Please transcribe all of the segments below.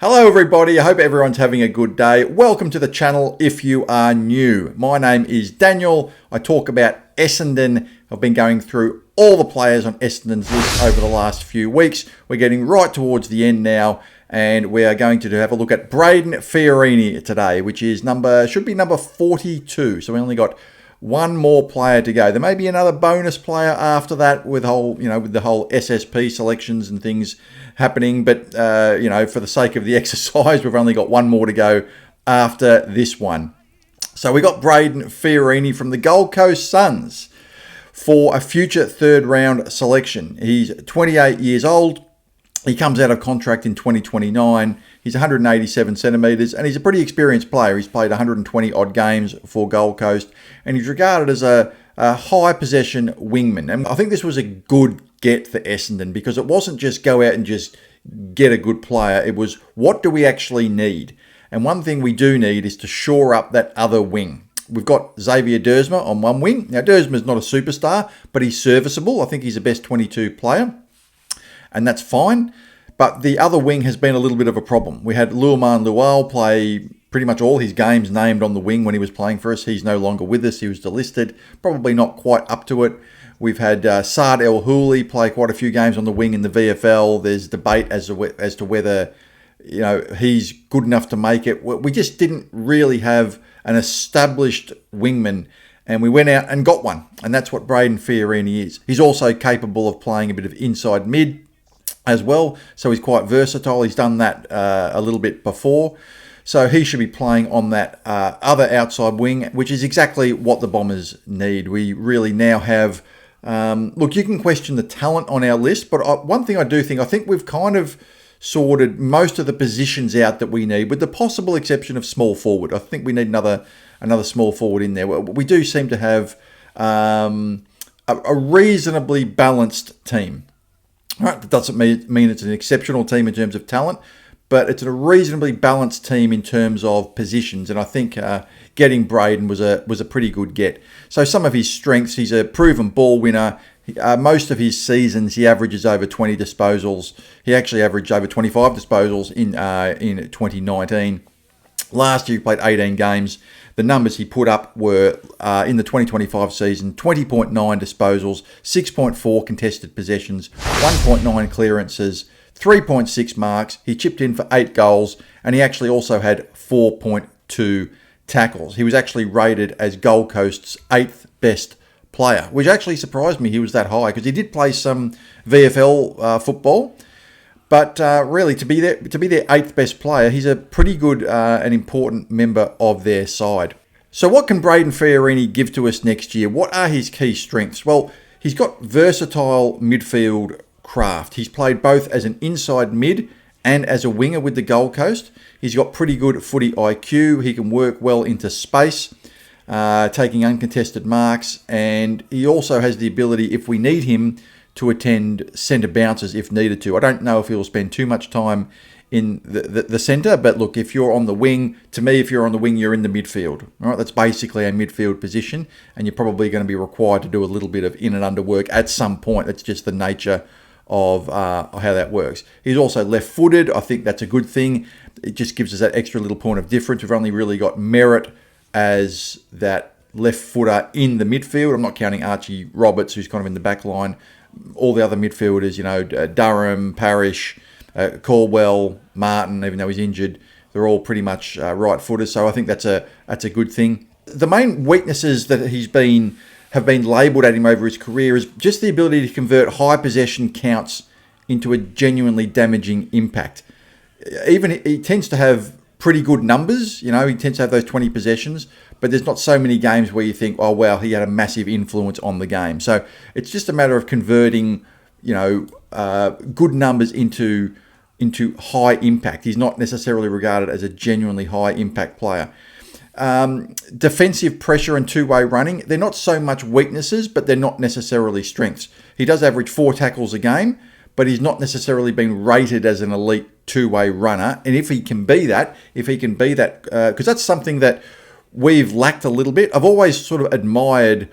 Hello everybody, I hope everyone's having a good day. Welcome to the channel if you are new. My name is Daniel. I talk about Essendon. I've been going through all the players on Essendon's list over the last few weeks. We're getting right towards the end now, and we are going to have a look at BRAYDEN FIORINI today, which is should be number 42. So we only got one more player to go. There may be another bonus player after that with the whole SSP selections and things happening, but for the sake of the exercise, we've only got one more to go after this one. So we got BRAYDEN FIORINI from the Gold Coast Suns for a future third round selection. He's 28 years old. He comes out of contract in 2029. He's 187 centimetres, and he's a pretty experienced player. He's played 120 odd games for Gold Coast, and he's regarded as a high possession wingman. And I think this was a good get for Essendon, because it wasn't just go out and just get a good player. It was, what do we actually need? And one thing we do need is to shore up that other wing. We've got Xavier Dersma on one wing. Now, Dersma's not a superstar, but he's serviceable. I think he's a best 22 player, and that's fine. But the other wing has been a little bit of a problem. We had Wingman play pretty much all his games named on the wing when he was playing for us. He's no longer with us. He was delisted, probably not quite up to it. We've had Saad El Houli play quite a few games on the wing in the VFL. There's debate as to whether he's good enough to make it. We just didn't really have an established wingman, and we went out and got one, and that's what BRAYDEN FIORINI is. He's also capable of playing a bit of inside mid as well, so he's quite versatile. He's done that a little bit before, so he should be playing on that other outside wing, which is exactly what the Bombers need. We really now have look, you can question the talent on our list, but one thing I think we've kind of sorted most of the positions out that we need, with the possible exception of small forward. I think we need another small forward in there. We do seem to have a reasonably balanced team. All right, that doesn't mean it's an exceptional team in terms of talent, but it's a reasonably balanced team in terms of positions. And I think getting BRAYDEN was a pretty good get. So some of his strengths: he's a proven ball winner. Most of his seasons, he averages over 20 disposals. He actually averaged over 25 disposals in 2019. Last year, he played 18 games. The numbers he put up were, in the 2025 season, 20.9 disposals, 6.4 contested possessions, 1.9 clearances, 3.6 marks. He chipped in for 8 goals, and he actually also had 4.2 tackles. He was actually rated as Gold Coast's 8th best player, which actually surprised me he was that high, because he did play some VFL football. But really, to be their 8th best player, he's a pretty good and important member of their side. So what can BRAYDEN FIORINI give to us next year? What are his key strengths? Well, he's got versatile midfield craft. He's played both as an inside mid and as a winger with the Gold Coast. He's got pretty good footy IQ. He can work well into space, taking uncontested marks, and he also has the ability, if we need him, to attend centre bounces if needed to. I don't know if he'll spend too much time in the centre, but look, if you're on the wing, to me, if you're on the wing, you're in the midfield. All right, that's basically a midfield position, and you're probably going to be required to do a little bit of in and under work at some point. That's just the nature of how that works. He's also left-footed. I think that's a good thing. It just gives us that extra little point of difference. We've only really got Merritt as that left footer in the midfield. I'm not counting Archie Roberts, who's kind of in the back line. All the other midfielders, Durham, Parrish, Caldwell, Martin, even though he's injured, they're all pretty much right footers. So I think that's a good thing. The main weaknesses that have been labelled at him over his career is just the ability to convert high possession counts into a genuinely damaging impact. Even he tends to have pretty good numbers. He tends to have those 20 possessions, but there's not so many games where you think, oh, wow, he had a massive influence on the game. So it's just a matter of converting, good numbers into high impact. He's not necessarily regarded as a genuinely high impact player. Defensive pressure and two-way running, they're not so much weaknesses, but they're not necessarily strengths. He does average 4 tackles a game, but he's not necessarily been rated as an elite two-way runner. And if he can be that, because that's something that we've lacked a little bit. I've always sort of admired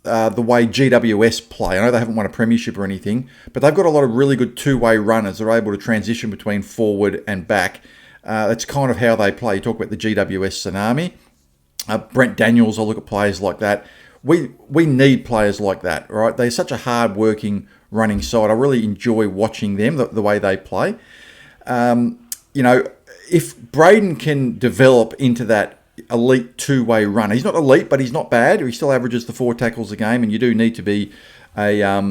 the way GWS play. I know they haven't won a premiership or anything, but they've got a lot of really good two-way runners that are able to transition between forward and back. That's kind of how they play. You talk about the GWS Tsunami. Brent Daniels, I look at players like that. We need players like that, right? They're such a hard-working running side. I really enjoy watching them, the way they play. If Brayden can develop into that elite two-way runner, he's not elite, but he's not bad. He still averages the 4 tackles a game, and you do need to be a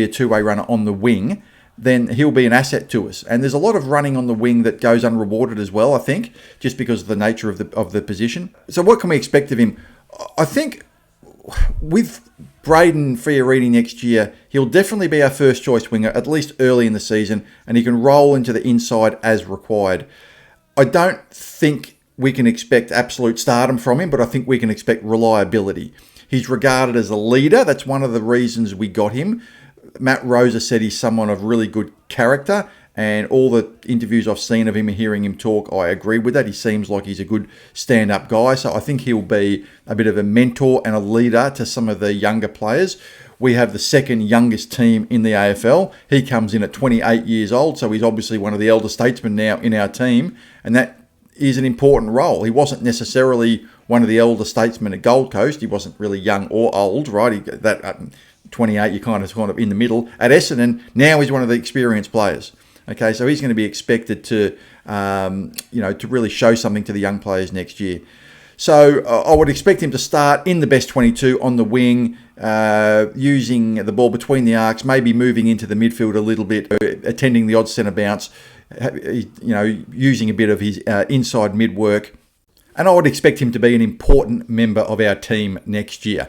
two-way runner on the wing. Then he'll be an asset to us. And there's a lot of running on the wing that goes unrewarded as well, I think, just because of the nature of the position. So what can we expect of him? I think with Brayden Fiorini next year, he'll definitely be our first choice winger, at least early in the season, and he can roll into the inside as required. I don't think we can expect absolute stardom from him, but I think we can expect reliability. He's regarded as a leader. That's one of the reasons we got him. Matt Rosa said he's someone of really good character, and all the interviews I've seen of him and hearing him talk, I agree with that. He seems like he's a good stand-up guy, so I think he'll be a bit of a mentor and a leader to some of the younger players. We have the second youngest team in the AFL. He comes in at 28 years old, so he's obviously one of the elder statesmen now in our team, and that is an important role. He wasn't necessarily one of the elder statesmen at Gold Coast. He wasn't really young or old, right? 28, you're kind of in the middle. At Essendon, now he's one of the experienced players. Okay, so he's going to be expected to, to really show something to the young players next year. So I would expect him to start in the best 22 on the wing, using the ball between the arcs, maybe moving into the midfield a little bit, attending the odd centre bounce, using a bit of his inside mid work. And I would expect him to be an important member of our team next year.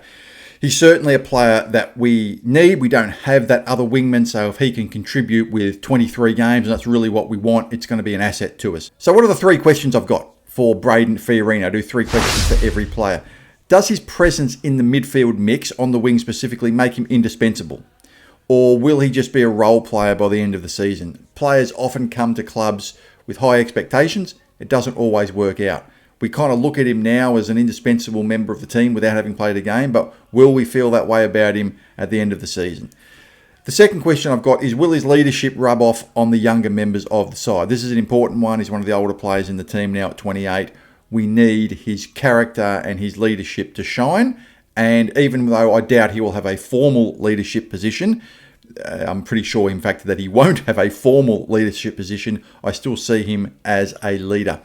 He's certainly a player that we need. We don't have that other wingman, so if he can contribute with 23 games, and that's really what we want, it's going to be an asset to us. So what are the 3 questions I've got for Brayden Fiorini? I do 3 questions for every player. Does his presence in the midfield mix, on the wing specifically, make him indispensable? Or will he just be a role player by the end of the season? Players often come to clubs with high expectations. It doesn't always work out. We kind of look at him now as an indispensable member of the team without having played a game, but will we feel that way about him at the end of the season? The second question I've got is, will his leadership rub off on the younger members of the side? This is an important one. He's one of the older players in the team now at 28. We need his character and his leadership to shine, and even though I doubt he will have a formal leadership position, I'm pretty sure, in fact, that he won't have a formal leadership position, I still see him as a leader.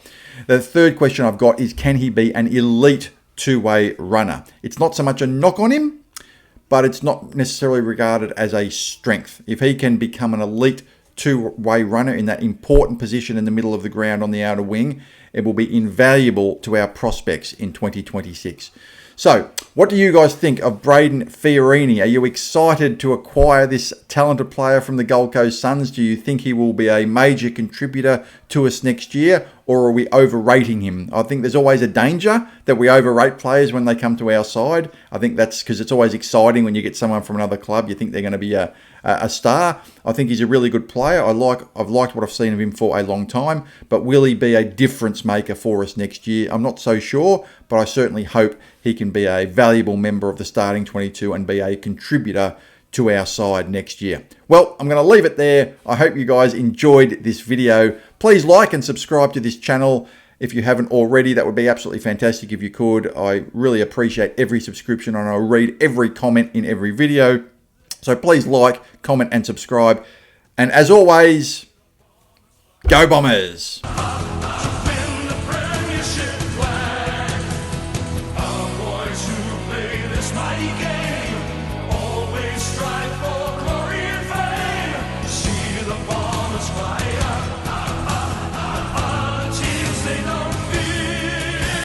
The third question I've got is, can he be an elite two-way runner? It's not so much a knock on him, but it's not necessarily regarded as a strength. If he can become an elite two-way runner in that important position in the middle of the ground on the outer wing, it will be invaluable to our prospects in 2026. So, what do you guys think of Brayden Fiorini? Are you excited to acquire this talented player from the Gold Coast Suns? Do you think he will be a major contributor to us next year, or are we overrating him? I think there's always a danger that we overrate players when they come to our side. I think that's because it's always exciting when you get someone from another club. You think they're going to be a star. I think he's a really good player. I've liked what I've seen of him for a long time, but will he be a difference maker for us next year? I'm not so sure, but I certainly hope he can be a valuable member of the starting 22 and be a contributor to our side next year. Well, I'm going to leave it there. I hope you guys enjoyed this video. Please like and subscribe to this channel if you haven't already. That would be absolutely fantastic if you could. I really appreciate every subscription, and I'll read every comment in every video. So please like, comment, and subscribe. And as always, go Bombers!